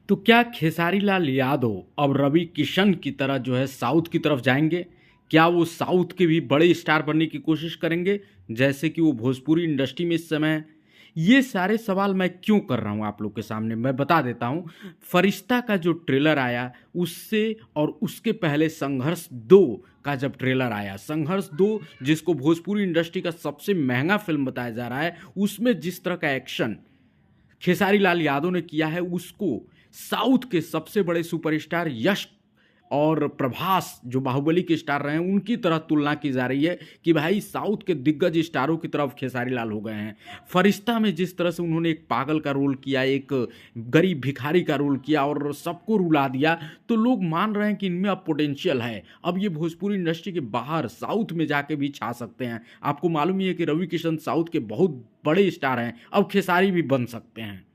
तो क्या खेसारी लाल यादव अब रवि किशन की तरह जो है साउथ की तरफ जाएंगे? क्या वो साउथ के भी बड़े स्टार बनने की कोशिश करेंगे जैसे कि वो भोजपुरी इंडस्ट्री में इस समय हैं? ये सारे सवाल मैं क्यों कर रहा हूँ आप लोग के सामने मैं बता देता हूँ। फरिश्ता का जो ट्रेलर आया उससे और उसके पहले संघर्ष 2 का जब ट्रेलर आया, संघर्ष 2 जिसको भोजपुरी इंडस्ट्री का सबसे महंगा फिल्म बताया जा रहा है, उसमें जिस तरह का एक्शन खेसारी लाल यादव ने किया है उसको साउथ के सबसे बड़े सुपरस्टार यश और प्रभास जो बाहुबली के स्टार रहे हैं उनकी तरह तुलना की जा रही है कि भाई साउथ के दिग्गज स्टारों की तरफ खेसारी लाल हो गए हैं। फरिश्ता में जिस तरह से उन्होंने एक पागल का रोल किया, एक गरीब भिखारी का रोल किया और सबको रुला दिया, तो लोग मान रहे हैं कि इनमें अब पोटेंशियल है, अब ये भोजपुरी इंडस्ट्री के बाहर साउथ में जाके भी छा सकते हैं। आपको मालूम ही है कि रवि किशन साउथ के बहुत बड़े स्टार हैं, अब खेसारी भी बन सकते हैं।